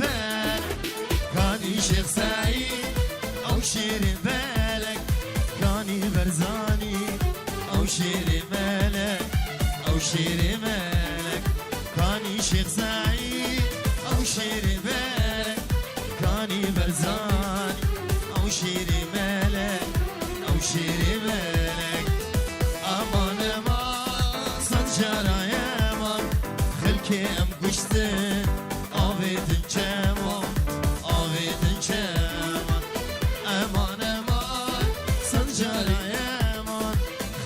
بالك كاني شيخ سعيد أو شير بالك كاني برزاني أو شير مالك أو شير مالك كاني شيخ سعيد أو شير بالك كاني برزاني أو شير مالك أو شير مالك أمان أمان صنجرة يا أمان خلكي أم قشتن آفيدن كمان آفيدن كمان أمان أمان صنجرة يا أمان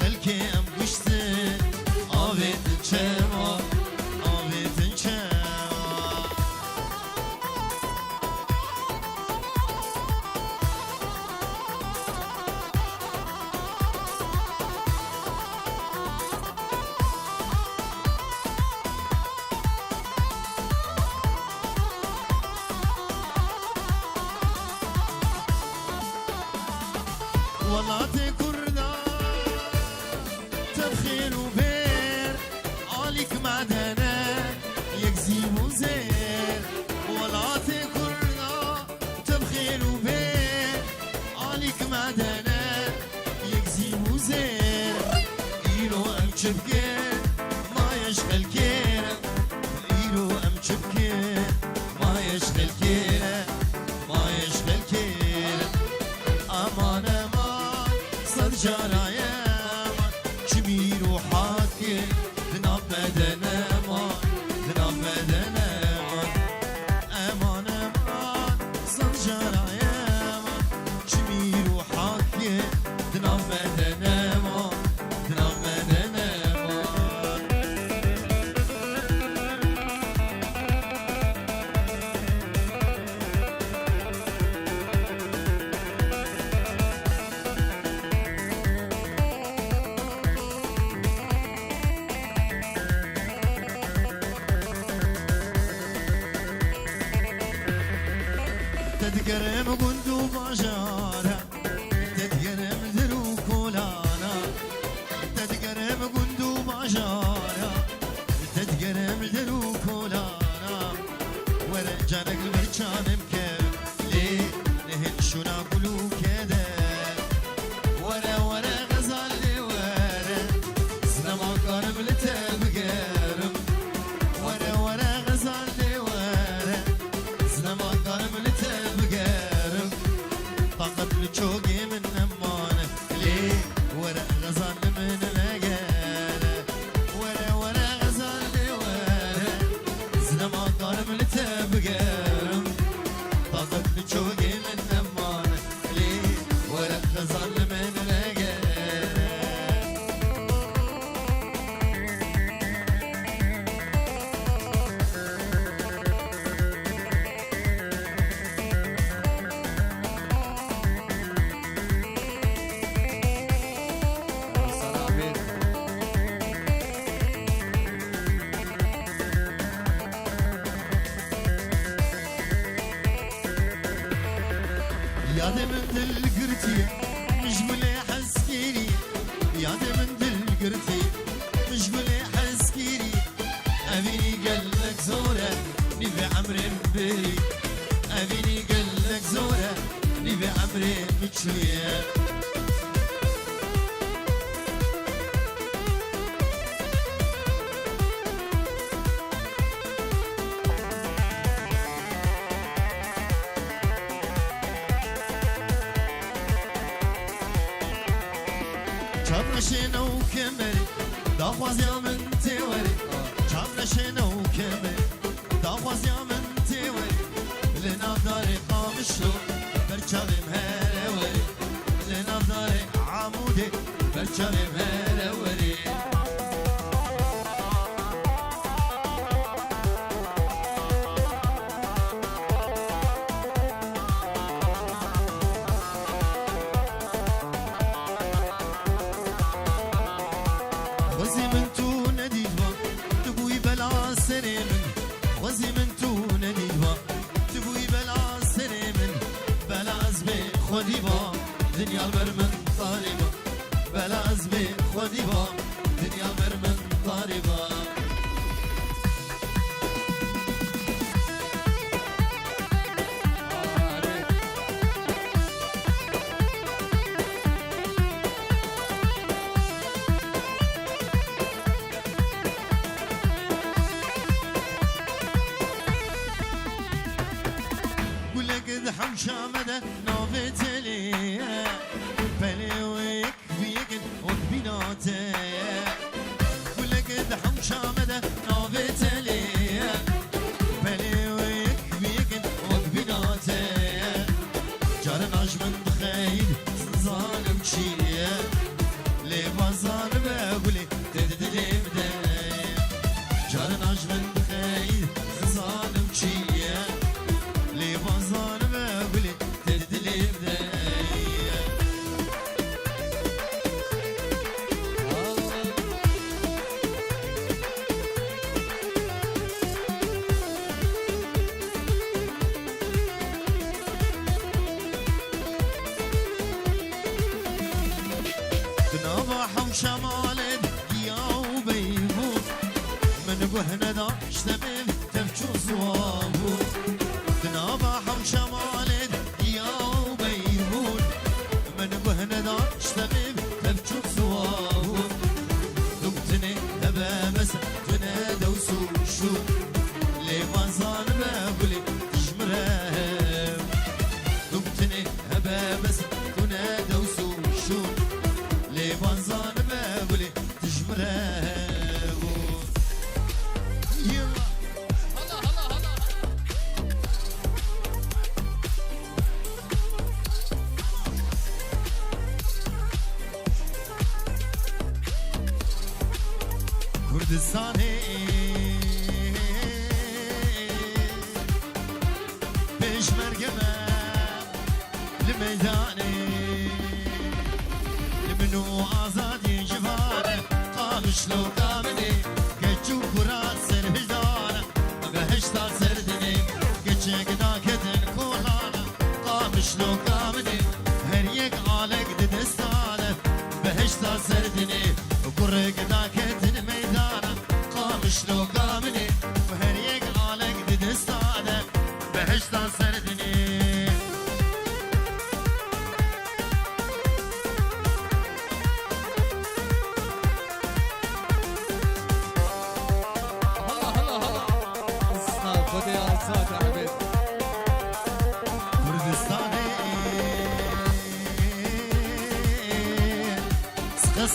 خلكي أم قشتن آفيدن كمان آفيدن كمان والله تكرنا تبخير وبير عليك معدنا يكذب وزير والله تكرنا تبخير وبير عليك معدنا يكذب وزير إيلو أم شبكين ما يشغل كيرا إيلو أم شبكين ما يشغل كيرا ما يشغل كيرا أمان أمان صنجرة يا أمان شبير وحاكي ذنب مدن أمان ذنب مدن أمان أمان أمان صنجرة يا أمان شبير وحاكي ذنب مدن أمان ذنب مدن أمان تتقرم قندو بجارة تتقرم ذرو كولانا تتقرم قندو بجارة تتقرم ذرو كولانا ورجانك المرجان مكرم ليه نهن شنا قلو كده ورا غزال لي ورا سنما قارب لتبقرم ورا غزال لي ورا سنما قارب لتبقرم فقط لشوقي من أمانة ليه ورا غزال من مقالة ورا غزال لي ورا سنما قارب لتبقرم فقط لشوقي من أمانة ليه ورا غزال من مقالة يا دي من دل قرتي مش بلي حسكيري يا دي من دل قرتي مش بلي حسكيري أبيني قلك زورة نبي عمري مبري أبيني قلك زورة نبي عمري متشوية شابرشنا وكمري داخواز يا من توري شابرشنا وكمري داخواز يا من توري لنا داري قامشلو برشالي مهروري لنا داري عمودي برشالي مهروري وزي من تو نديدوا تبوي بلا سنين وزي من تو نديدوا تبوي بلا سنين بلا أزبي خودي با دنيا برمن طاربا بلا أزبي خودي با دنيا برمن طاربا قد حوشامده نافت ليه بلي ويك وكبيناته كل قد حوشامده نافت ليه بلي ويك وكبيناته جار نجم بخيل ظالم شيه لي بازار بقولي تدلي بدايه جار نجم بخيل ظالم شيه لي بازار بقولي تدلي بدايه تنابح وشمالد يا وبيبو من قهنا داش تمام تفجو صوابو تنابح وشمالد يا وبيبو من قهنا داش تمام تفجو صوابو دمتني هبا بس تنادى وسوشو لي بازار بقولي تجمرهم دمتني هبا بس تنادى وسوشو لي بازار بقولي تجمرهم كردستاني بيش مرقمة لميداني لمنو آزادي جفانه قامش لو قامني كجو كرات سر هجدانه بهشتا سردني كجيك داكتن كولانا قامش لو قامني هريك عالق ددستانه بهشتا سردني وكرك داكتن ميدانه قامش لو قامني وهريك عالق ددستانه بهشتا سردني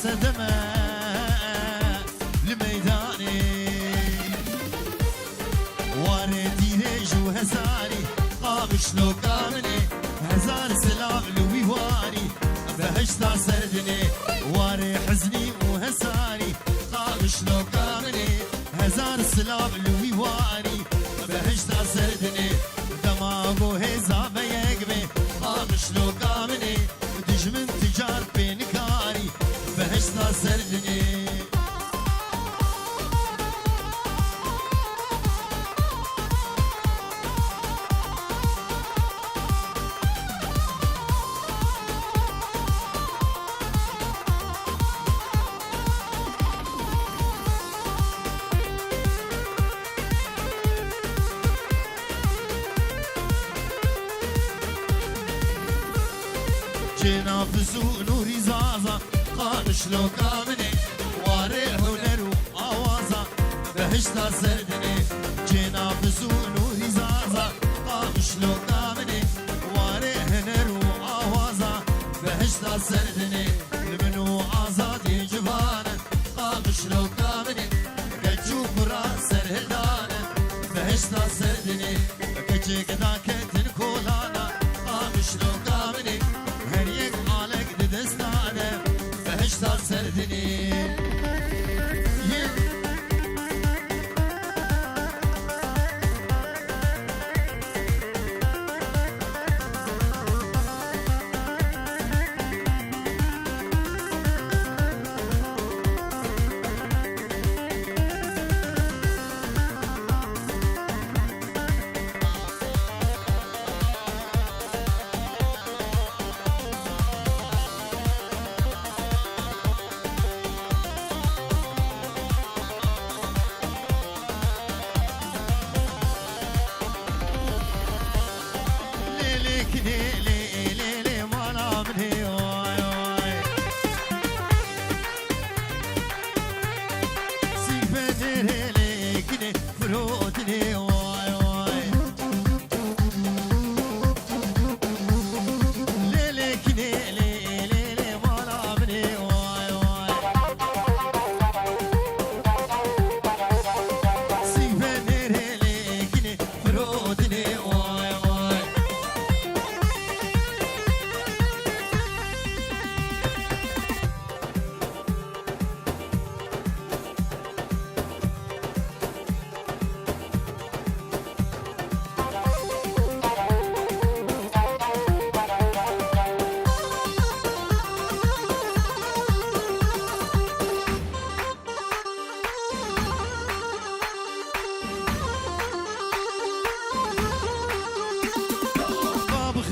صدمة لميداني واردي ليج وهزاري قامش لو قامني هزار سلام لويواني بهشتا سردني واري حزني وهزاري قامش لو قامني هزار سلام لويواني بهشتا سردني دماغو هزا بيقبي قامش لو قامني دجمن تجار بينكاري بهشتا سردني جناب زو نوري زازا قامش لو قامني واري هنر وآوازا بهشتا سردني جناب زو نوري زازا قامش لو قامني واري هنر وآوازا بهشتا سردني لمنو آزادي جبانا قامش لو قامني كجو برا سرهدانا بهشتا سردني كجيك داكتن كولانا قامش لو قامني هريك عالق ددستانه بهشتا سردني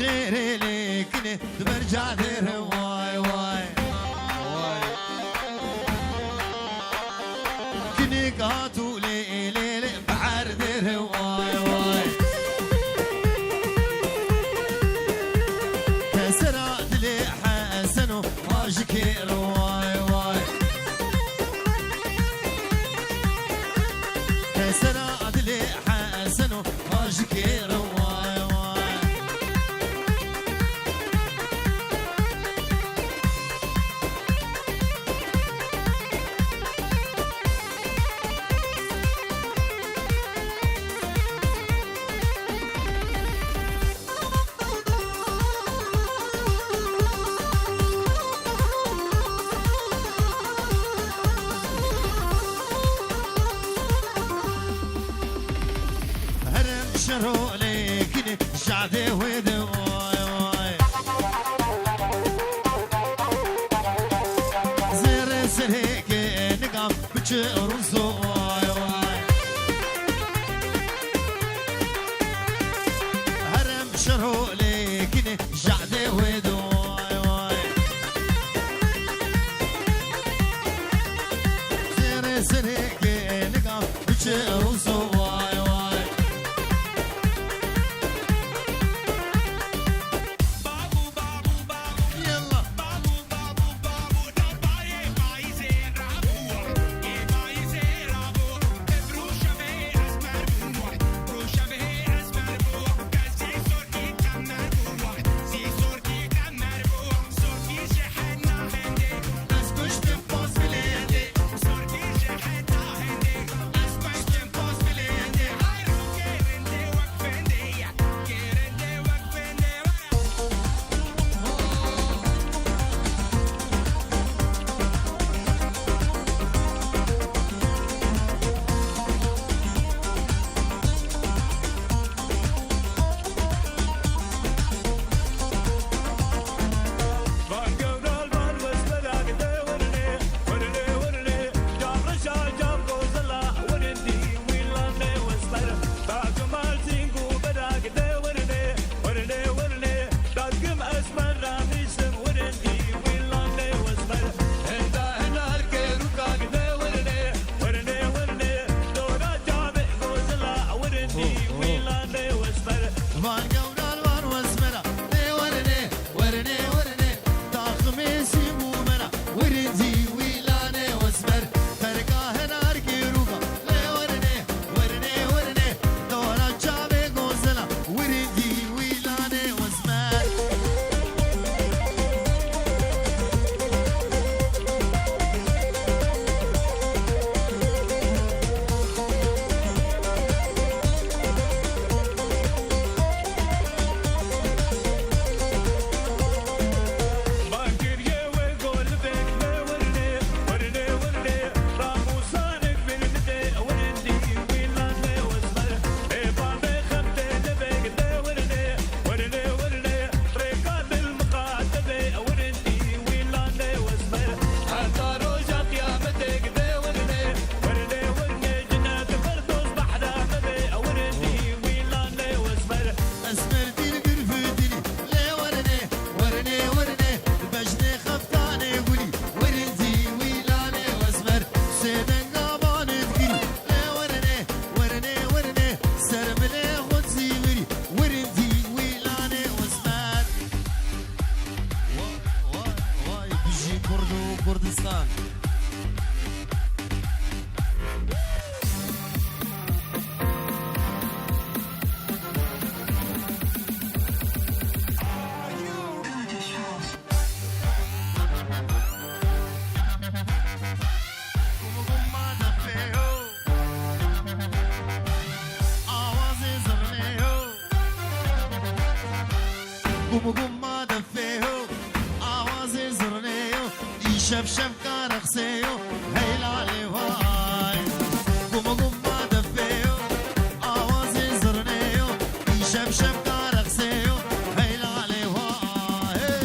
خيري ليكني برجع دير واي واي واي كني قاتو لي لي بعر دير واي واي كسرات لي حسنو واجكير واي واي كسرات لي حسنو واجكير واي واي شرو ليكني شعدي ويدي واي واي زير سريك نقام بتشرزو واي واي هرم شرو ليكني شعدي ويدي واي واي زير سريك نقام بتشرزو واي واي كردستان قوم دفيهو آوازي زرنيو يشف شف كارخسيو هيل علي واي قوم دفيهو آوازي زرنيو يشف شف كارخسيو هيل علي واي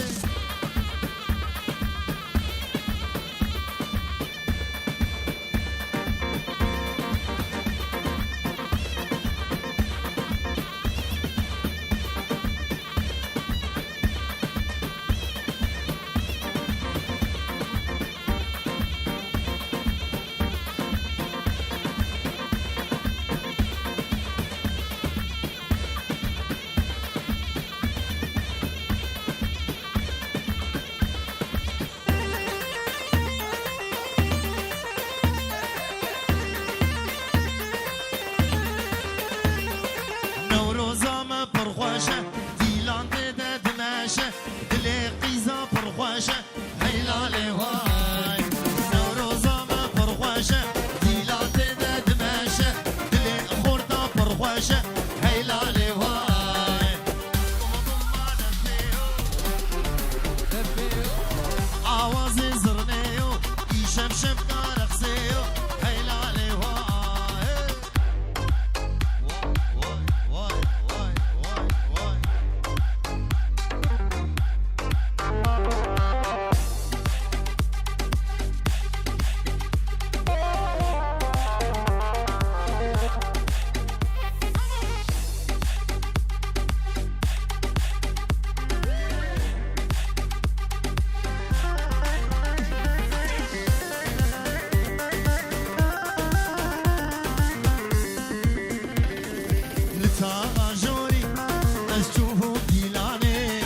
اشوفو ديلاني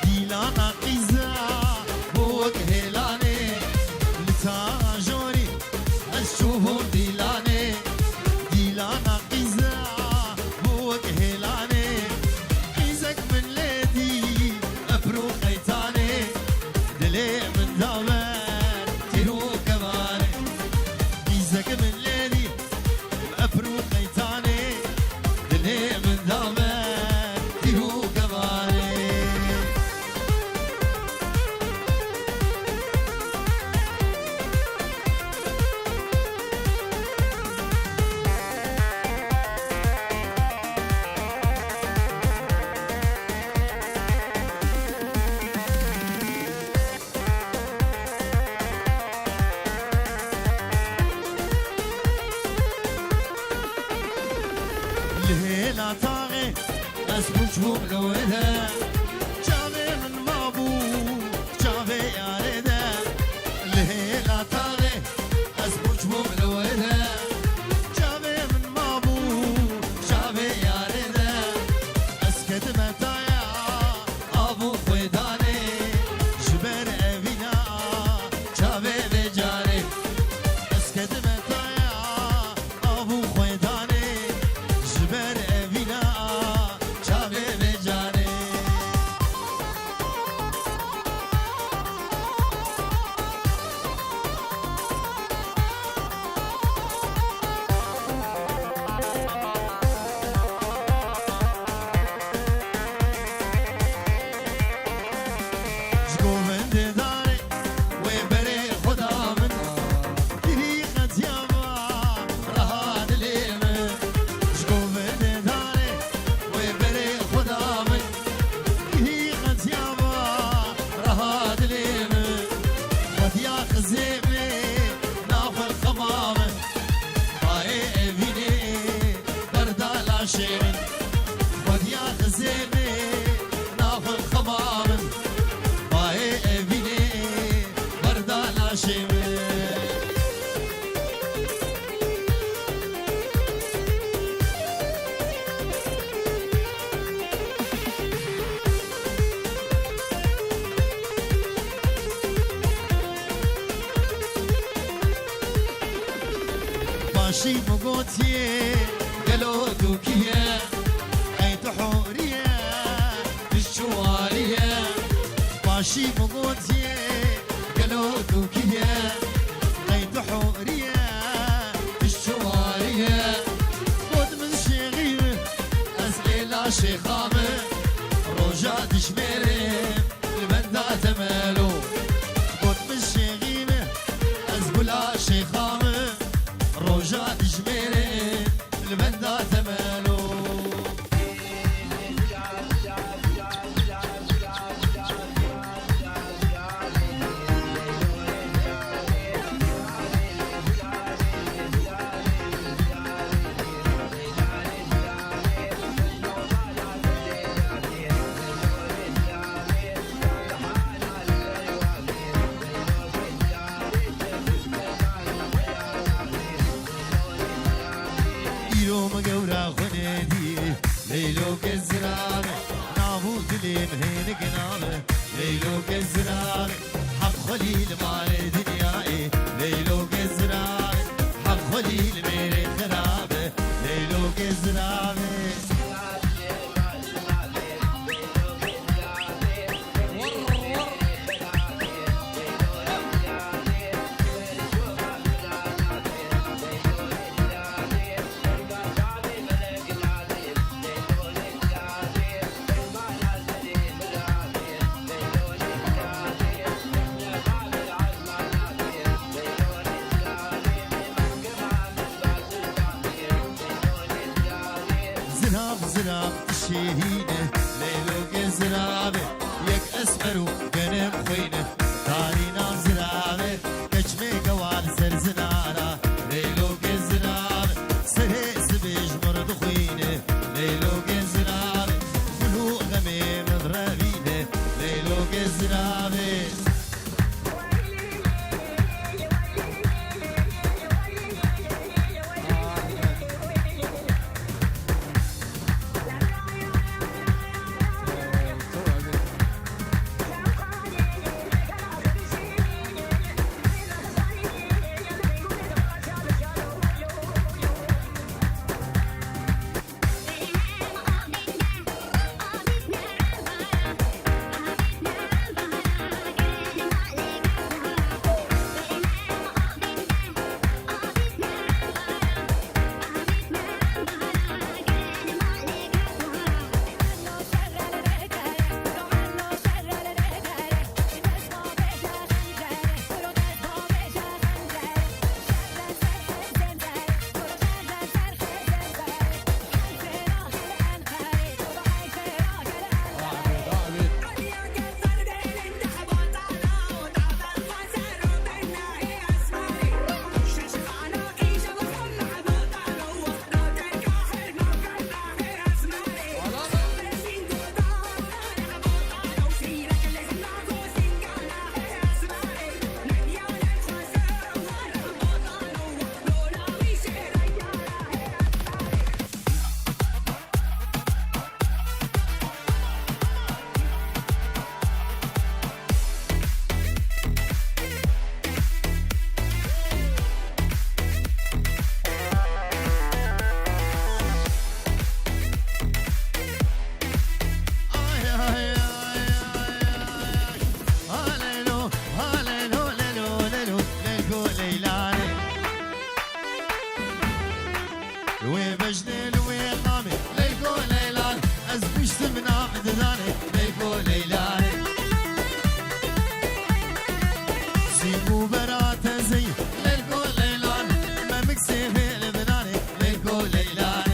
ديلانا قيزا بوك هيلاني لتاجوري اشوفو ديلاني ديلانا قيزا بوك هيلاني قيزك من ليدي ابرو خيتاني دلي من دامر تيرو كماني قيزك من ليدي ابرو خيتاني دلي من دامر تيرو كماني الهيلة طاغي اسمك مولودة جابي من مابو جابي يا ريدة الهيلة طاغي اسمك مولودة جابي من مابو جابي يا ريدة اسكت متايا ابو خويداني جبر ابينا جابي بجاري اسكت متايا ابو خويداني جبر ابينا جابي بجاري شكون من داري وبري خدا من طريقة يابا رهاد اليمن شكون من داري وبري خدا من طريقة يابا رهاد اليمن وديا خزيمي نافل خمامة هاي ابيني بردا لا شيمن وديا خزيمي نافل خمامة هاي ابيني بردا لا شيمن ماشي مقوتي قالوا دوكية عيد حورية بالشوالية ماشي مقوتي قالوا دوكية عيد حورية بالشوالية خد من شغير أسئلة شيخامة رجع تشميري البندا تمالو خد من شغير أسئلة شيخامة رجع تشميري البندا تمالو يوم قورا خنيدي ليلو كزرانة نابود لين هين قنامة ليلو كزرانة حق خليل مالي دنياي ليلو كزرانة حق خليل ميري خرابة ليلو كزرانة زراب تشيهينه ليلو كزرابه يك اسمرو قنم خوينه تارينا زرابه كشمي قوال سرزنارا ليلو كزرابه سري سبيج مرد خوينه ليلو كزرابه كلو غمي مضربينه ليلو كزرابه بدداني ليلكو ليلاني سيبو برات زي ليلكو ليلاني ما مكسي في لبناني ليلكو ليلاني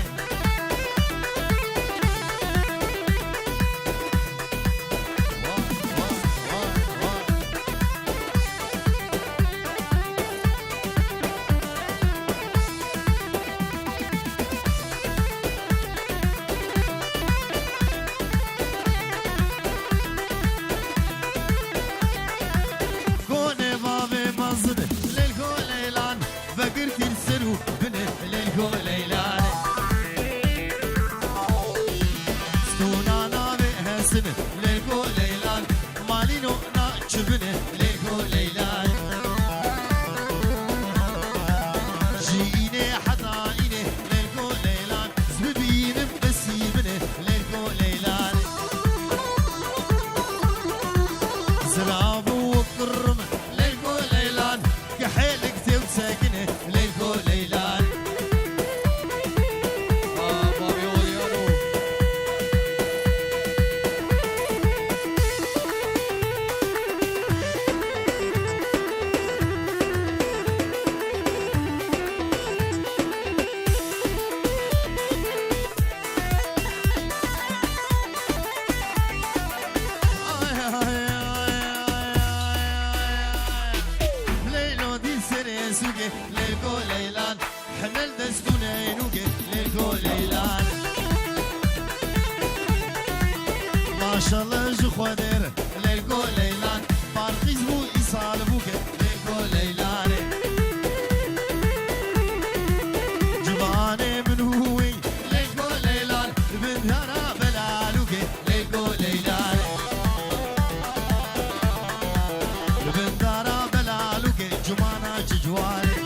ماشالله جو خودر ليلكو ليلان بارقيز بو إيصال بوك ليلكو ليلان جباني من هوي ليلكو ليلان بنهارا بلالوك ليلكو ليلان بنهارا بلالوك جمانا ججواني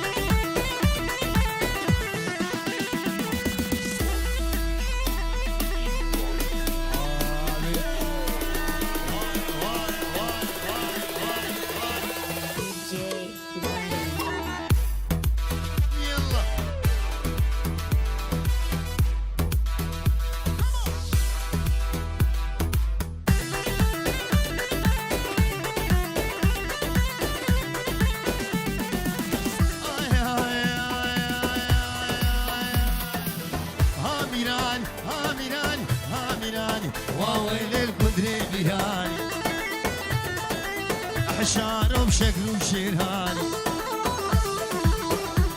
حشارة بشكل وشيرهاني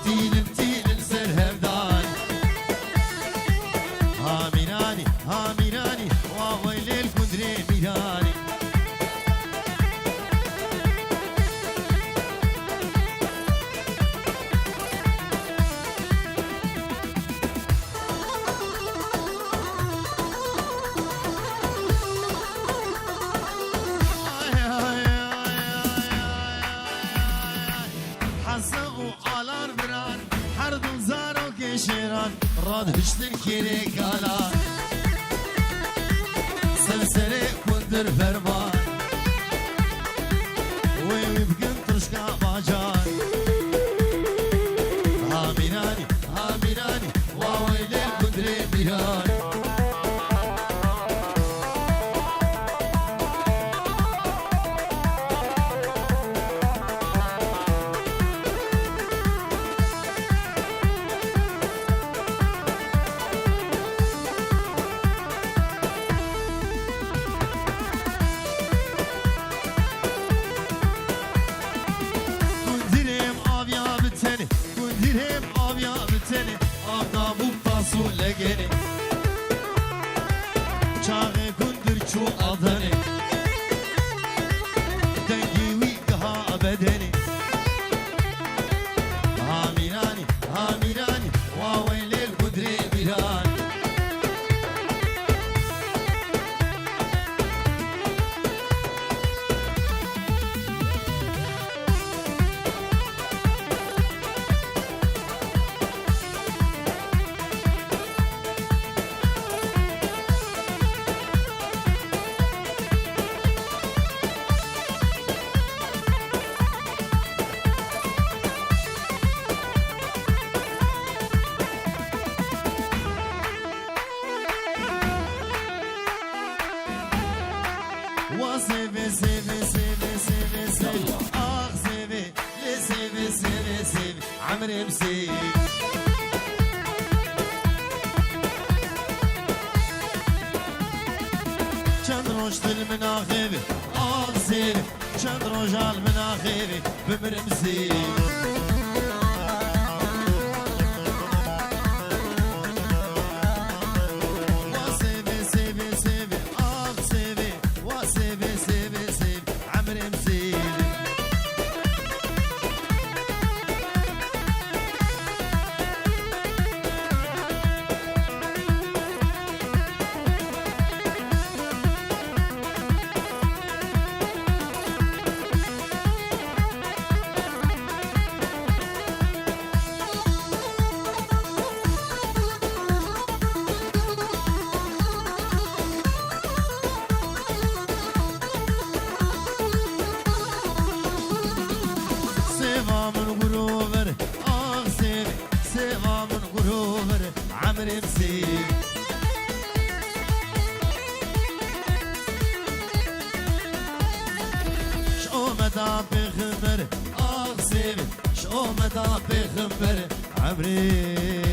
تيل سر هرداني هاميراني واويل الكندري ميراني راد هشتن كيري كالا سلسلة كندر فرمان ويبقن ترشكا باجان هاميراني واويل الكندري ميراني چاقه کندر چو آدنه دنگی وی گها بدنه هاميراني واويل القدري بيراني سيبي سيبي سيبي سيبي سيبي آخ سيبي لسيبي سيبي سيبي عمري مسيبي چند روش دل من آخیبی آخ سیبی چند روش حال من آخیبی بمرم سیبی عمري مسيب شو مدى بخبر آخ سيبي شو مدى بخبر عمري